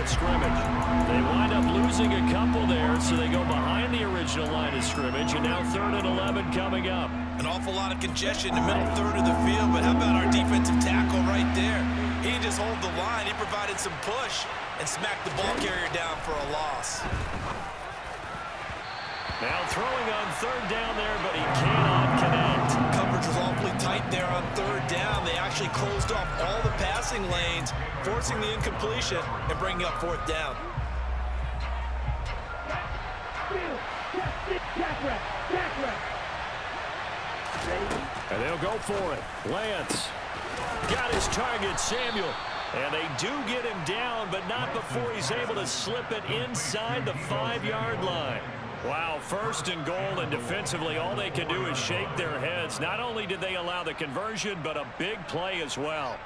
of scrimmage. They wind up losing a couple there, so they go behind the original line of scrimmage, and now 3rd and 11 coming up. An awful lot of congestion in the middle third of the field, but how about our defensive tackle right there? He didn't just hold the line, he provided some push and smacked the ball carrier down for a loss. Now throwing on 3rd down there, but he cannot connect. Coverage was awfully tight there on 3rd down. They actually closed off all the passing lanes, forcing the incompletion and bringing up 4th down. And they'll go for it. Lance got his target, Samuel. And they do get him down, but not before he's able to slip it inside the 5-yard line. Wow, 1st and goal, and defensively all they can do is shake their heads. Not only did they allow the conversion, but a big play as well.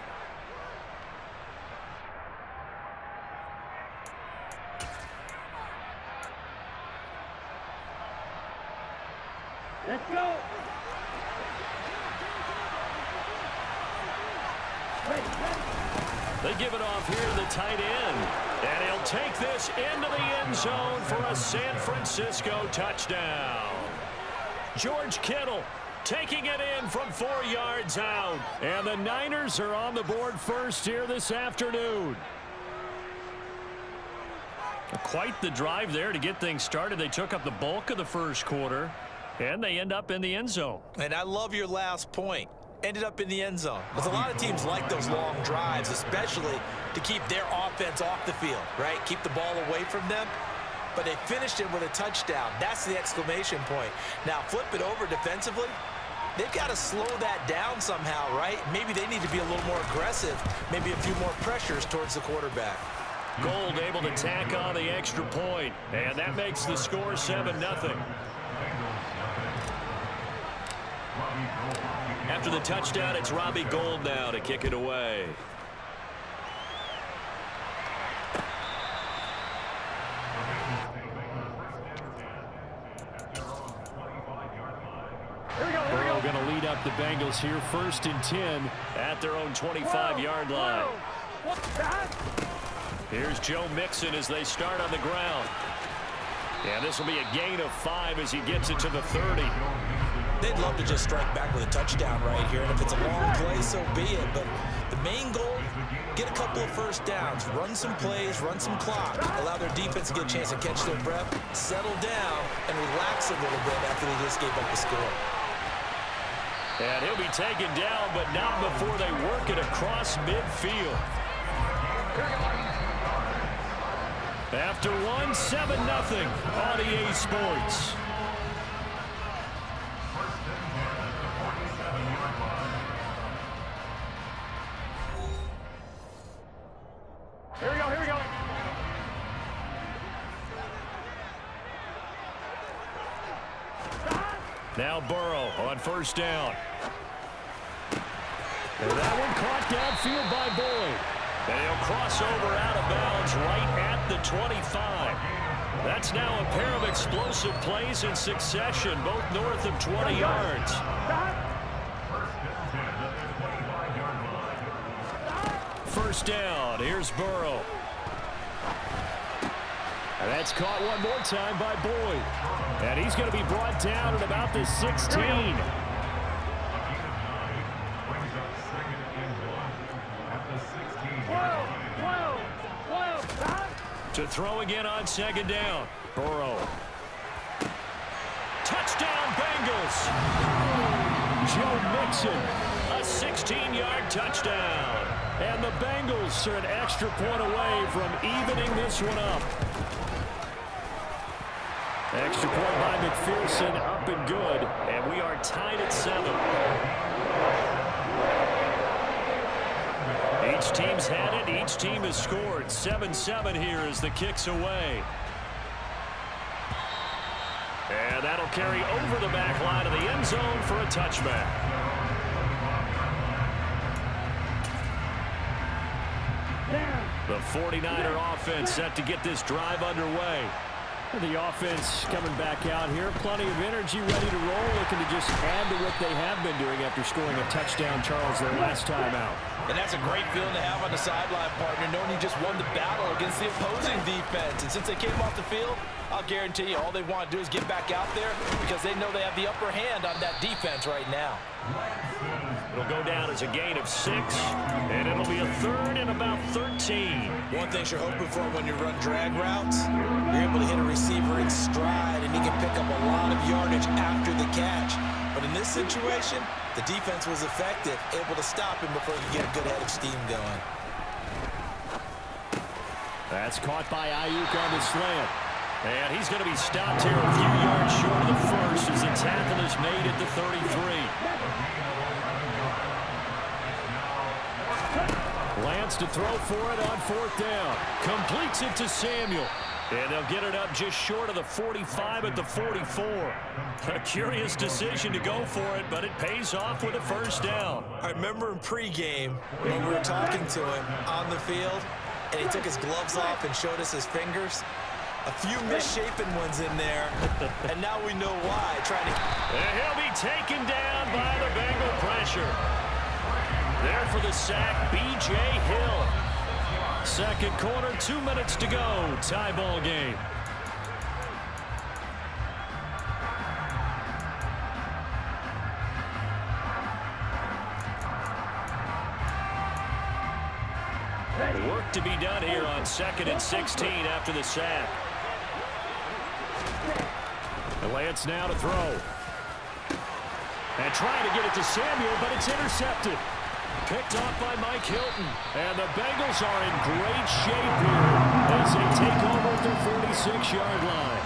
Let's go. They give it off here to the tight end. And he'll take this into the end zone for a San Francisco touchdown. George Kittle taking it in from 4 yards out. And the Niners are on the board first here this afternoon. Quite the drive there to get things started. They took up the bulk of the first quarter, and they end up in the end zone. And I love your last point. Ended up in the end zone. Because a lot of teams like those long drives, especially to keep their offense off the field, right? Keep the ball away from them. But they finished it with a touchdown. That's the exclamation point. Now flip it over defensively. They've got to slow that down somehow, right? Maybe they need to be a little more aggressive. Maybe a few more pressures towards the quarterback. Gold able to tack on the extra point. And that makes the score 7-0. After the touchdown, it's Robbie Gould now to kick it away. Burrow going to lead up the Bengals here, 1st and 10 at their own 25-yard line. Here's Joe Mixon as they start on the ground. And this will be a gain of 5 as he gets it to the 30. They'd love to just strike back with a touchdown right here, and if it's a long play, so be it. But the main goal, get a couple of first downs, run some plays, run some clock, allow their defense to get a chance to catch their breath, settle down, and relax a little bit after they just gave up the score. And he'll be taken down, but not before they work it across midfield. After 7-0 on EA Sports. Here we go. Now Burrow on 1st down. And that one caught downfield by Boyd. And he'll cross over out of bounds right at the 25. That's now a pair of explosive plays in succession, both north of 20 yards. First down, here's Burrow. And that's caught one more time by Boyd. And he's going to be brought down at about the 16. To throw again on 2nd down. Burrow. Touchdown, Bengals. Joe Mixon, a 16-yard touchdown. And the Bengals are an extra point away from evening this one up. Extra point by McPherson, up and good. And we are tied at 7. Each team's had it. Each team has scored. 7-7 here as the kick's away. And that'll carry over the back line of the end zone for a touchback. The 49er offense set to get this drive underway. The offense coming back out here. Plenty of energy, ready to roll. Looking to just add to what they have been doing after scoring a touchdown, Charles, their last time out. And that's a great feeling to have on the sideline, partner, knowing you just won the battle against the opposing defense. And since they came off the field, I'll guarantee you all they want to do is get back out there because they know they have the upper hand on that defense right now. It'll go down as a gain of 6, and it'll be a 3rd and about 13. One thing you're hoping for when you run drag routes, you're able to hit a receiver in stride, and he can pick up a lot of yardage after the catch. But in this situation, the defense was effective, able to stop him before he could get a good head of steam going. That's caught by Ayuk on the slant. And he's going to be stopped here a few yards short of the first as the tackle is made at the 33. Lance to throw for it on 4th down. Completes it to Samuel. And they'll get it up just short of the 45 at the 44. A curious decision to go for it, but it pays off with a 1st down. I remember in pregame when we were talking to him on the field, and he took his gloves off and showed us his fingers. A few misshapen ones in there, and now we know why. And he'll be taken down by the Bengal pressure. There for the sack, B.J. Hill. 2nd quarter, 2 minutes to go. Tie ball game. Work to be done here on 2nd and 16 after the sack. Lance now to throw. And trying to get it to Samuel, but it's intercepted. Picked off by Mike Hilton. And the Bengals are in great shape here as they take over at their 46-yard line.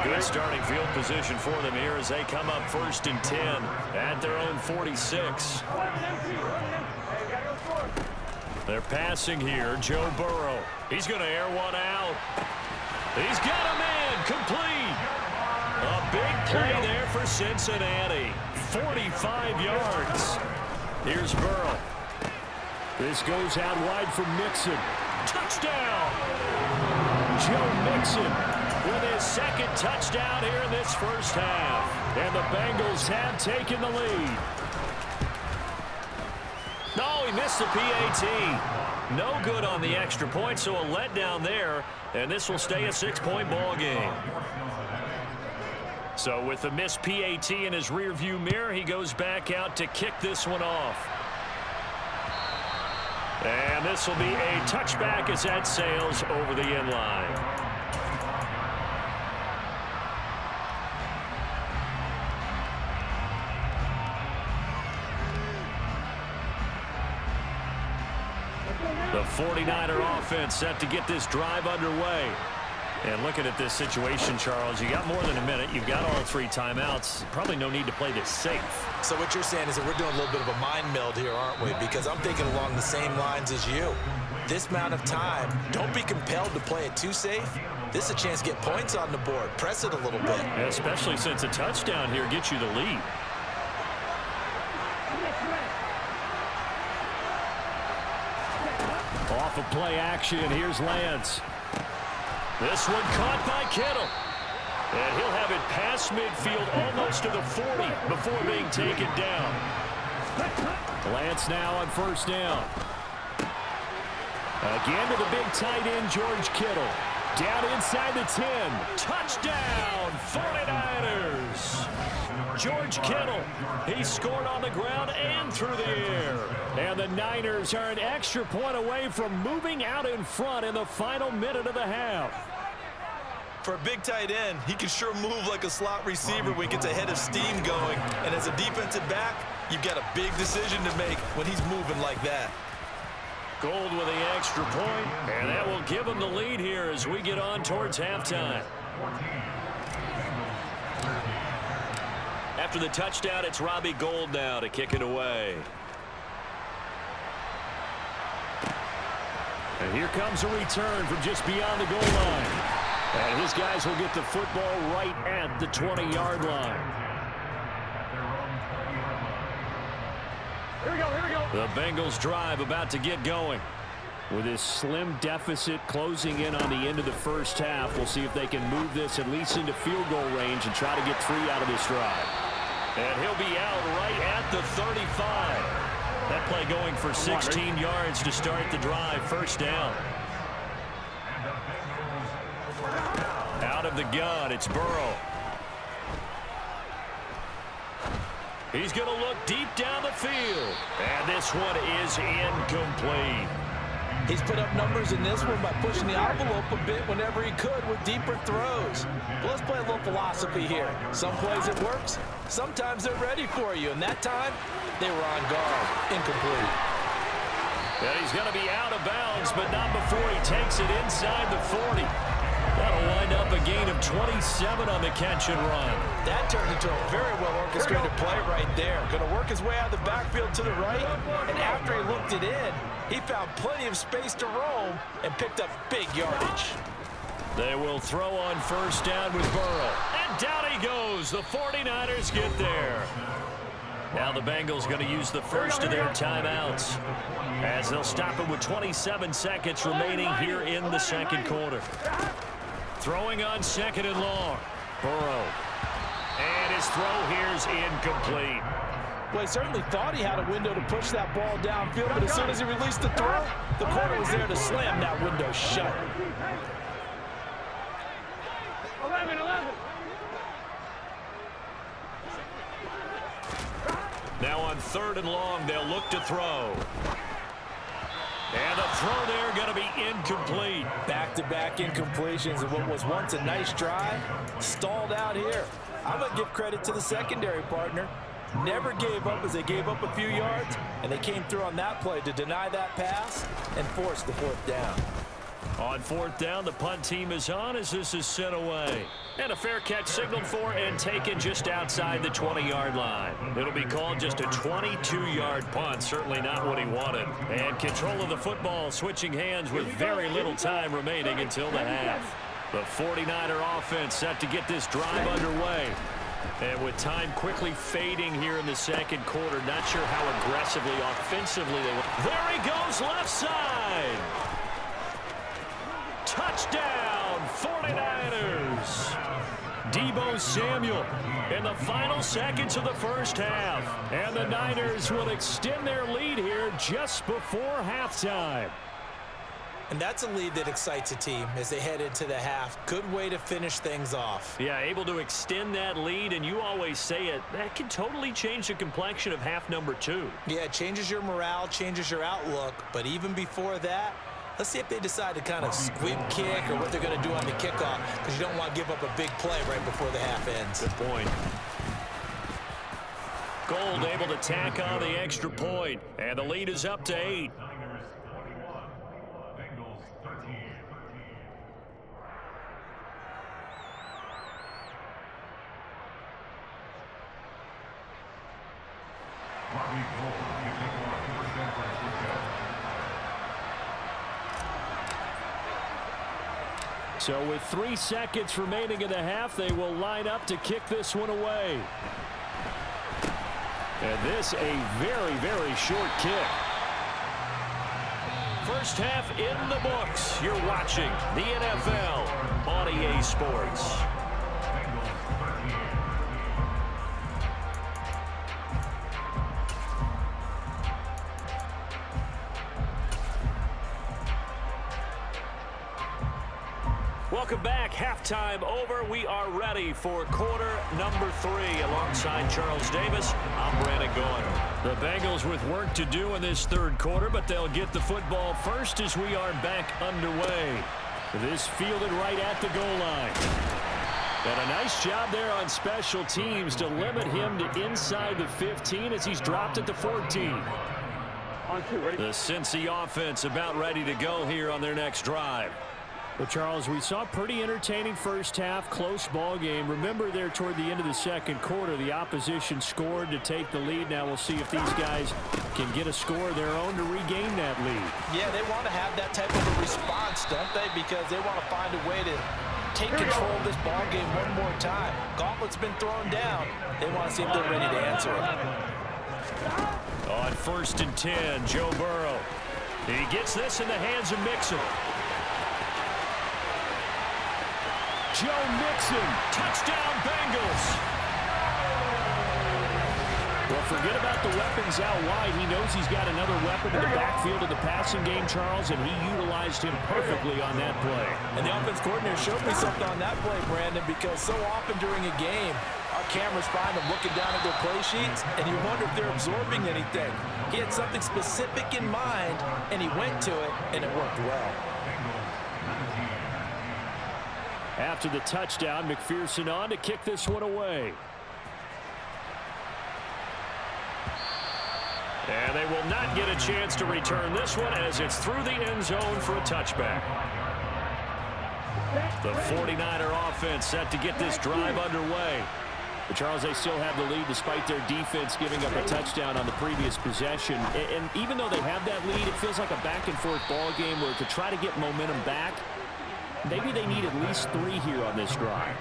Good starting field position for them here as they come up 1st and 10 at their own 46. They're passing here. Joe Burrow. He's going to air one out. He's got a man complete. A big play there for Cincinnati. 45 yards. Here's Burrow. This goes out wide for Mixon. Touchdown! Joe Mixon with his 2nd touchdown here in this 1st half. And the Bengals have taken the lead. No, he missed the PAT. No good on the extra point, so a letdown there. And this will stay a 6-point ball game. So with the missed PAT in his rearview mirror, he goes back out to kick this one off. And this will be a touchback as that sails over the end line. The 49er offense set to get this drive underway. And looking at this situation, Charles, you got more than a minute. You've got all 3 timeouts. Probably no need to play this safe. So what you're saying is that we're doing a little bit of a mind meld here, aren't we? Because I'm thinking along the same lines as you. This amount of time, don't be compelled to play it too safe. This is a chance to get points on the board. Press it a little bit. Yeah, especially since a touchdown here gets you the lead. Off of play action, here's Lance. This one caught by Kittle. And he'll have it past midfield almost to the 40 before being taken down. Lance now on 1st down. Again to the big tight end, George Kittle. Down inside the 10. Touchdown, 49ers. George Kittle, he scored on the ground and through the air. And the Niners are an extra point away from moving out in front in the final minute of the half. For a big tight end, he can sure move like a slot receiver when he gets a head of steam going. And as a defensive back, you've got a big decision to make when he's moving like that. Gold with the extra point, and that will give him the lead here as we get on towards halftime. After the touchdown, it's Robbie Gould now to kick it away. And here comes a return from just beyond the goal line. And his guys will get the football right at the 20-yard line. Here we go, here we go. The Bengals drive about to get going. With this slim deficit closing in on the end of the first half, we'll see if they can move this at least into field goal range and try to get 3 out of this drive. And he'll be out right at the 35. That play going for 16 yards to start the drive. First down. Out of the gun, it's Burrow. He's going to look deep down the field. And this one is incomplete. He's put up numbers in this one by pushing the envelope a bit whenever he could with deeper throws. But let's play a little philosophy here. Some plays it works. Sometimes they're ready for you. And that time, they were on guard. Incomplete. And he's going to be out of bounds, but not before he takes it inside the 40. That'll wind up a gain of 27 on the catch and run. That turned into a very well-orchestrated play right there. Going to work his way out of the backfield to the right, and after he looked it in, he found plenty of space to roam and picked up big yardage. They will throw on first down with Burrow. And down he goes. The 49ers get there. Now the Bengals going to use the first of their timeouts as they'll stop it with 27 seconds remaining here in the second quarter. Throwing on second and long. Burrow. And his throw here's incomplete. Well, he certainly thought he had a window to push that ball downfield, but as soon as he released the throw, the corner was there to slam that window shut. 11. Now on third and long, they'll look to throw. And the throw there going to be incomplete. Back-to-back incompletions of what was once a nice drive, stalled out here. I'm going to give credit to the secondary partner. Never gave up as they gave up a few yards, and they came through on that play to deny that pass and force the fourth down. On fourth down, the punt team is on as this is sent away. And a fair catch signaled for and taken just outside the 20-yard line. It'll be called just a 22-yard punt, certainly not what he wanted. And control of the football switching hands with very little time remaining until the half. The 49er offense set to get this drive underway. And with time quickly fading here in the second quarter, not sure how aggressively, offensively they will. There he goes, left side. Touchdown, 49ers. Deebo Samuel in the final seconds of the first half. And the Niners will extend their lead here just before halftime. And that's a lead that excites a team as they head into the half. Good way to finish things off. Yeah, able to extend that lead, and you always say it, that can totally change the complexion of half number 2. Yeah, it changes your morale, changes your outlook. But even before that, let's see if they decide to kind of squib kick or what they're going to do on the kickoff, because you don't want to give up a big play right before the half ends. Good point. Gold able to tack on the extra point, and the lead is up to 8. So with 3 seconds remaining in the half, they will line up to kick this one away. And this a very, very short kick. First half in the books. You're watching the NFL on EA Sports. Welcome back. Halftime over. We are ready for quarter number 3. Alongside Charles Davis, I'm Brandon Gaudin. The Bengals with work to do in this third quarter, but they'll get the football first as we are back underway. This fielded right at the goal line. And a nice job there on special teams to limit him to inside the 15 as he's dropped at the 14. The Cincy offense about ready to go here on their next drive. Well, Charles, we saw a pretty entertaining first half, close ball game. Remember there toward the end of the second quarter, the opposition scored to take the lead. Now we'll see if these guys can get a score of their own to regain that lead. Yeah, they want to have that type of a response, don't they? Because they want to find a way to take control of this ball game one more time. Gauntlet's been thrown down. They want to see if they're ready to answer it. On 1st and 10, Joe Burrow. He gets this in the hands of Mixon. Joe Mixon, touchdown Bengals. Well, forget about the weapons out wide. He knows he's got another weapon in the backfield of the passing game, Charles, and he utilized him perfectly on that play. And the offense coordinator showed me something on that play, Brandon, because so often during a game, our cameras find them looking down at their play sheets, and you wonder if they're absorbing anything. He had something specific in mind, and he went to it, and it worked well. After the touchdown, McPherson on to kick this one away. And they will not get a chance to return this one as it's through the end zone for a touchback. The 49er offense set to get this drive underway. But Charles, they still have the lead despite their defense giving up a touchdown on the previous possession. And even though they have that lead, it feels like a back-and-forth ball game where to try to get momentum back, maybe they need at least 3 here on this drive.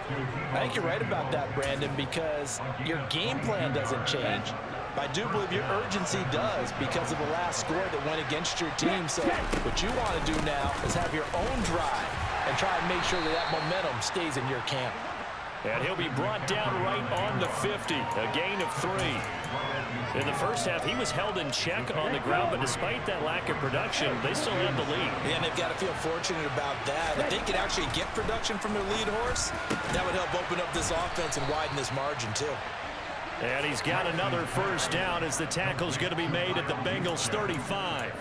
I think you're right about that, Brandon, because your game plan doesn't change. I do believe your urgency does because of the last score that went against your team. So what you want to do now is have your own drive and try and make sure that momentum stays in your camp. And he'll be brought down right on the 50, a gain of 3. In the first half, he was held in check on the ground, but despite that lack of production, they still have the lead. Yeah, and they've got to feel fortunate about that. If they could actually get production from their lead horse, that would help open up this offense and widen this margin too. And he's got another first down as the tackle's going to be made at the Bengals 35.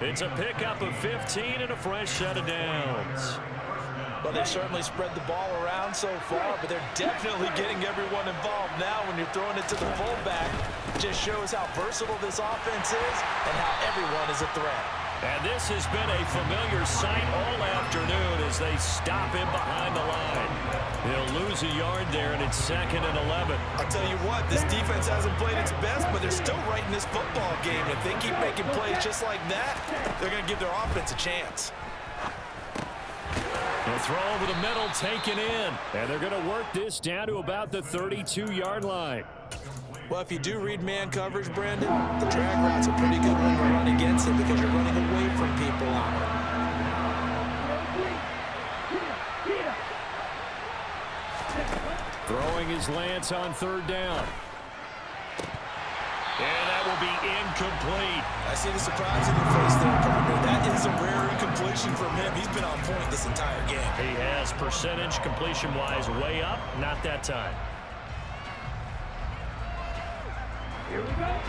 It's a pickup of 15 and a fresh set of downs. Well, they've certainly spread the ball around so far, but they're definitely getting everyone involved now when you're throwing it to the fullback. It just shows how versatile this offense is and how everyone is a threat. And this has been a familiar sight all afternoon as they stop him behind the line. He'll lose a yard there, and it's 2nd and 11. I'll tell you what, this defense hasn't played its best, but they're still right in this football game. If they keep making plays just like that, they're going to give their offense a chance. The throw over the middle taken in, and they're going to work this down to about the 32-yard line. Well, if you do read man coverage, Brandon, the drag route's a pretty good one to run against it because you're running away from people on it. Throwing his Lance on 3rd down. And that will be incomplete. I see the surprise in your face there, partner. That is a rare incompletion from him. He's been on point this entire game. He has percentage completion-wise way up, not that time. Here we go.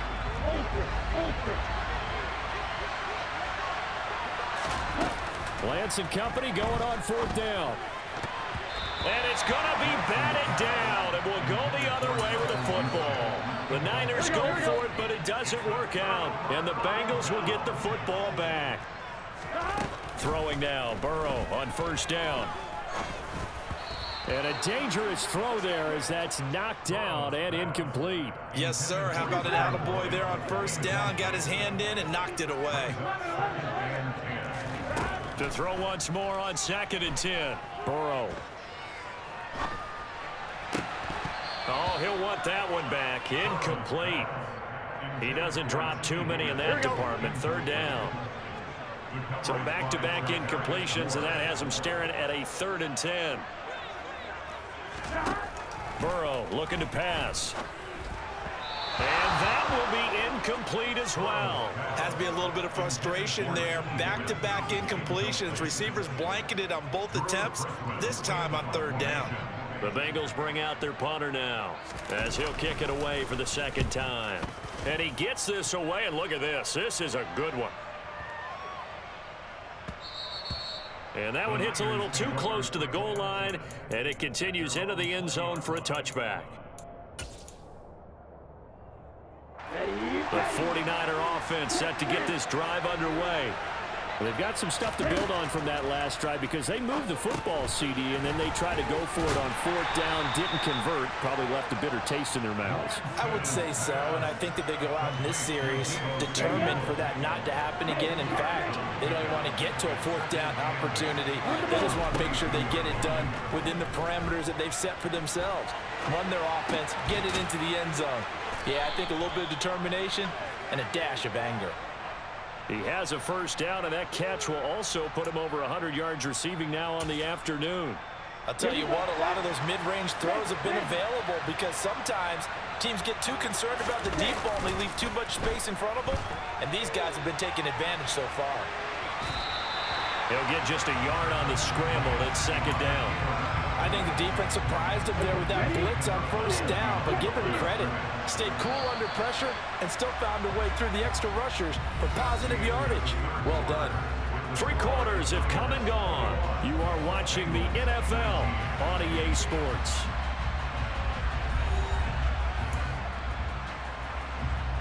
Lance and company going on 4th down. And it's going to be batted down, and will go the other way with the football. The Niners go for it, but it doesn't work out, and the Bengals will get the football back. Throwing now, Burrow on 1st down. And a dangerous throw there as that's knocked down and incomplete. Yes, sir. How about an attaboy there on 1st down? Got his hand in and knocked it away. To throw once more on 2nd and 10. Burrow. Oh, he'll want that one back. Incomplete. He doesn't drop too many in that department. 3rd down. So back-to-back incompletions, and that has him staring at a 3rd and 10. Burrow looking to pass. And that will be incomplete as well. Has to be a little bit of frustration there. Back-to-back incompletions. Receivers blanketed on both attempts, this time on 3rd down. The Bengals bring out their punter now as he'll kick it away for the 2nd time. And he gets this away, and look at this. This is a good one. And that one hits a little too close to the goal line, and it continues into the end zone for a touchback. The 49er offense set to get this drive underway. They've got some stuff to build on from that last drive because they moved the football, CD, and then they tried to go for it on 4th down, didn't convert, probably left a bitter taste in their mouths. I would say so, and I think that they go out in this series determined for that not to happen again. In fact, they don't even want to get to a 4th down opportunity. They just want to make sure they get it done within the parameters that they've set for themselves. Run their offense, get it into the end zone. Yeah, I think a little bit of determination and a dash of anger. He has a first down, and that catch will also put him over 100 yards receiving now on the afternoon. I'll tell you what, a lot of those mid-range throws have been available because sometimes teams get too concerned about the deep ball and they leave too much space in front of them, and these guys have been taking advantage so far. He'll get just a yard on the scramble. It's second down. I think the defense surprised him there with that blitz on first down, but give him credit. Stayed cool under pressure and still found a way through the extra rushers for positive yardage. Well done. 3 quarters have come and gone. You are watching the NFL on EA Sports.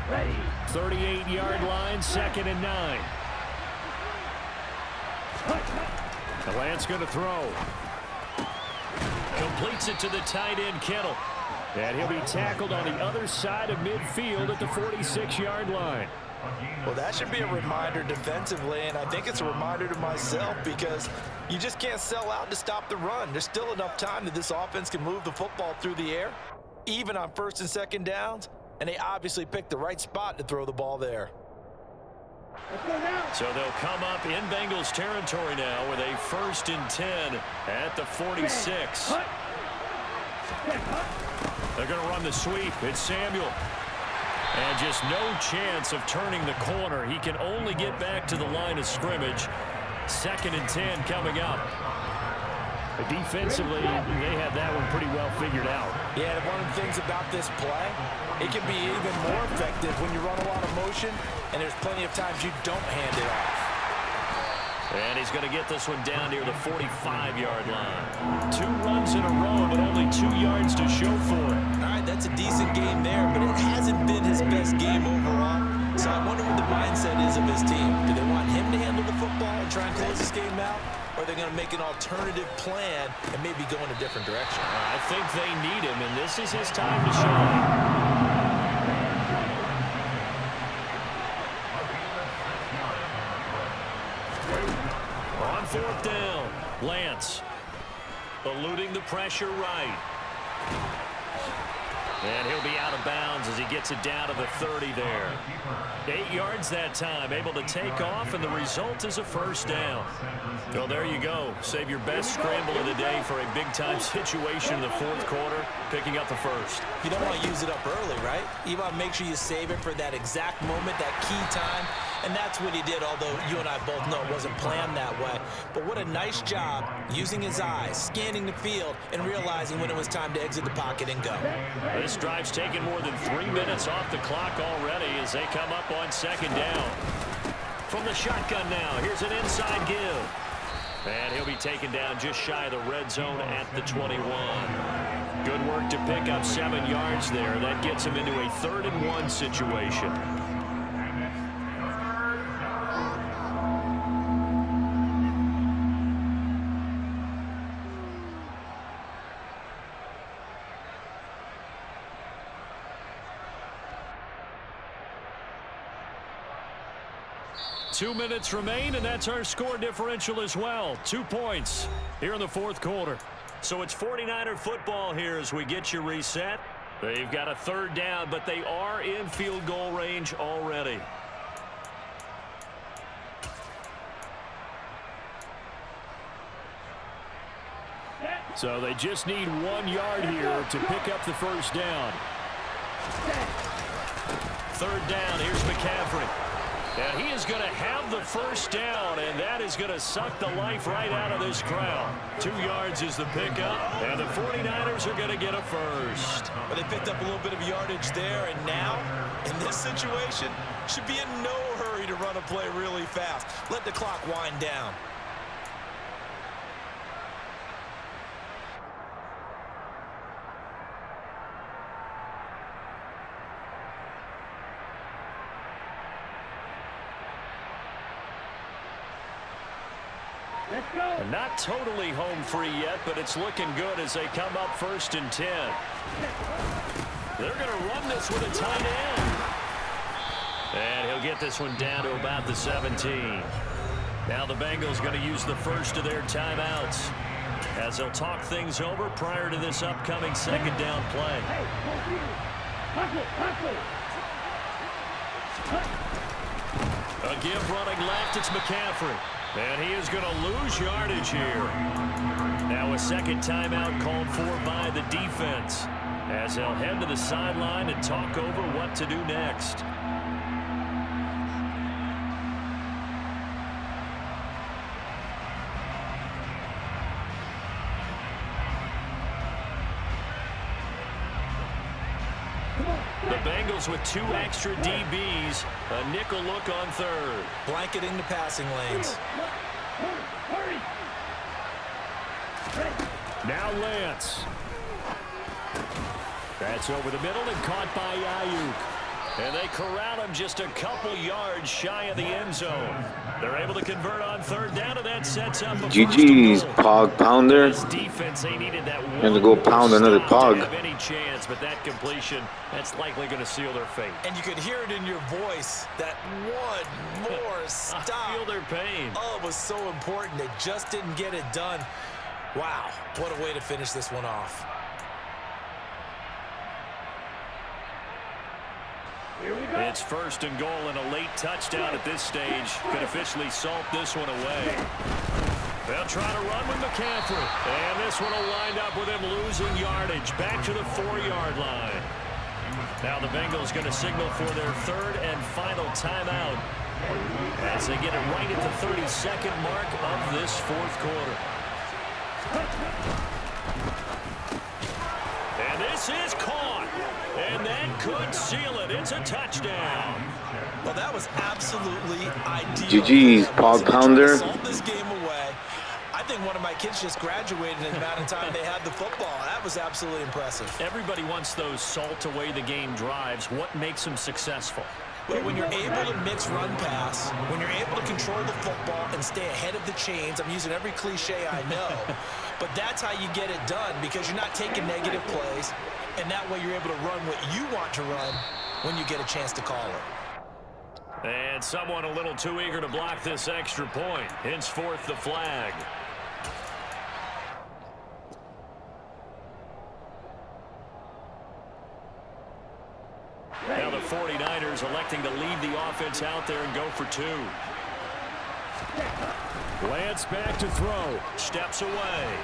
Ready. 38-yard line, 2nd and 9. The Lance going to throw. Completes it to the tight end, Kittle. And he'll be tackled on the other side of midfield at the 46-yard line. Well, that should be a reminder defensively, and I think it's a reminder to myself because you just can't sell out to stop the run. There's still enough time that this offense can move the football through the air, even on 1st and 2nd downs, and they obviously picked the right spot to throw the ball there. So they'll come up in Bengals territory now with a 1st and 10 at the 46. They're going to run the sweep. It's Samuel. And just no chance of turning the corner. He can only get back to the line of scrimmage. 2nd and 10 coming up. But defensively, they have that one pretty well figured out. Yeah, and one of the things about this play, it can be even more effective when you run a lot of motion, and there's plenty of times you don't hand it off. And he's going to get this one down near the 45-yard line. 2 runs in a row, but only 2 yards to show for it. All right, that's a decent game there, but it hasn't been his best game overall. So I wonder what the mindset is of his team. Do they want him to handle the football and try and close this game out? Or are they going to make an alternative plan and maybe go in a different direction? I think they need him, and this is his time to shine. On 4th down, Lance eluding the pressure right. And he'll be out of bounds as he gets it down to the 30 there. 8 yards that time, able to take off, and the result is a first down. Well, there you go. Save your best scramble of the day for a big-time situation in the 4th quarter, picking up the first. You don't want to use it up early, right? You want to make sure you save it for that exact moment, that key time. And that's what he did, although you and I both know it wasn't planned that way. But what a nice job using his eyes, scanning the field, and realizing when it was time to exit the pocket and go. This drive's taken more than 3 minutes off the clock already as they come up on 2nd down. From the shotgun now, here's an inside give. And he'll be taken down just shy of the red zone at the 21. Good work to pick up 7 yards there. That gets him into a 3rd and 1 situation. Two minutes remain, and that's our score differential as well. 2 points here in the 4th quarter. So it's 49er football here as we get you reset. They've got a 3rd down, but they are in field goal range already. So they just need 1 yard here to pick up the first down. 3rd down, here's McCaffrey. And he is going to have the first down, and that is going to suck the life right out of this crowd. 2 yards is the pickup, and the 49ers are going to get a first. But they picked up a little bit of yardage there, and now, in this situation, should be in no hurry to run a play really fast. Let the clock wind down. Let's go. And not totally home free yet, but it's looking good as they come up 1st and 10. They're going to run this with a tight end. And he'll get this one down to about the 17. Now the Bengals going to use the first of their timeouts as they'll talk things over prior to this upcoming 2nd down play. A give running left, it's McCaffrey. And he is going to lose yardage here. Now a second timeout called for by the defense, as they'll head to the sideline and talk over what to do next. The Bengals with 2 extra DBs. A nickel look on third. Blanketing the passing lanes. Hurry! Now Lance. That's over the middle and caught by Ayuk. And they corral him just a couple yards shy of the end zone. They're able to convert on third down, and that sets up a GG's Pog Pounder. This defense, they needed that And to go pound another Pog. to have any chance, but that completion, that's likely going to seal their fate. And you could hear it in your voice, that one more stop. I feel their pain. Oh, it was so important. They just didn't get it done. Wow, what a way to finish this one off. It's first and goal, and a late touchdown at this stage could officially salt this one away. They'll try to run with McCaffrey, and this one will wind up with him losing yardage back to the 4-yard line. Now the Bengals going to signal for their third and final timeout as they get it right at the 32nd mark of this fourth quarter. And this is caught, and that could seal it. It's a touchdown. Well, that was absolutely ideal. GG's Pog Pounder. Salt this game away. I think one of my kids just graduated in the amount of time they had the football. That was absolutely impressive. Everybody wants those salt away the game drives. What makes them successful? Well, when you're able to mix run pass, when you're able to control the football and stay ahead of the chains, I'm using every cliche I know, but that's how you get it done, because you're not taking negative plays, and that way you're able to run what you want to run when you get a chance to call it. And someone a little too eager to block this extra point. Henceforth the flag. Now the 49ers electing to lead the offense out there and go for 2. Lance back to throw. Steps away.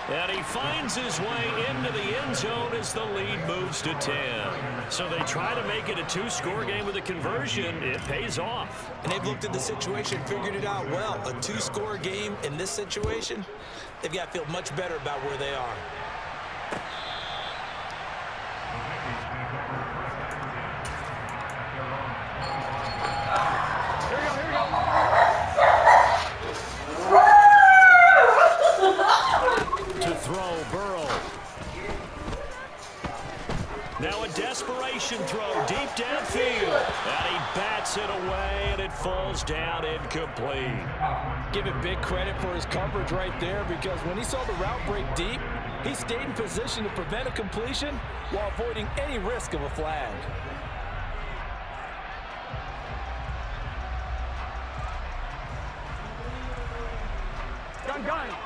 And he finds his way into the end zone as the lead moves to 10. So they try to make it a 2-score game with a conversion. It pays off. And they've looked at the situation, figured it out well. A 2-score game in this situation, they've got to feel much better about where they are. Throw, Burrow. Now a desperation throw deep downfield. And he bats it away, and it falls down incomplete. Give it big credit for his coverage right there, because when he saw the route break deep, he stayed in position to prevent a completion while avoiding any risk of a flag.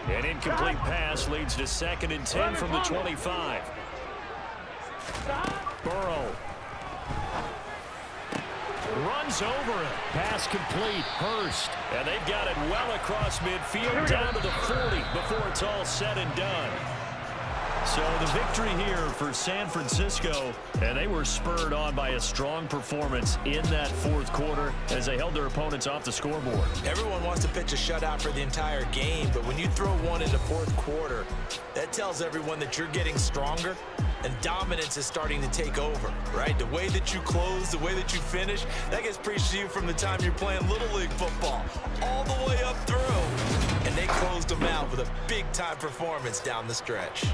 An incomplete pass leads to 2nd and 10 from the 25. Burrow runs over it. Pass complete. Hurst. And they've got it well across midfield down to the 40 before it's all said and done. So the victory here for San Francisco, and they were spurred on by a strong performance in that fourth quarter as they held their opponents off the scoreboard. Everyone wants to pitch a shutout for the entire game, but when you throw one in the fourth quarter, that tells everyone that you're getting stronger and dominance is starting to take over, right? The way that you close, the way that you finish, that gets preached to you from the time you're playing Little League football all the way up through. And they closed them out with a big-time performance down the stretch.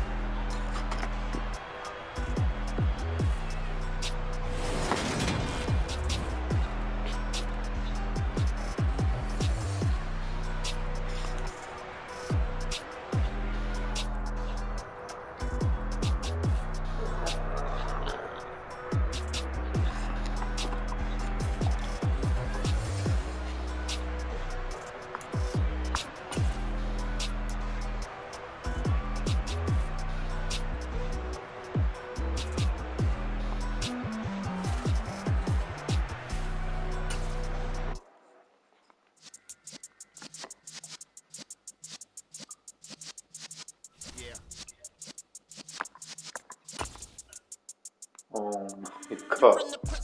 cut.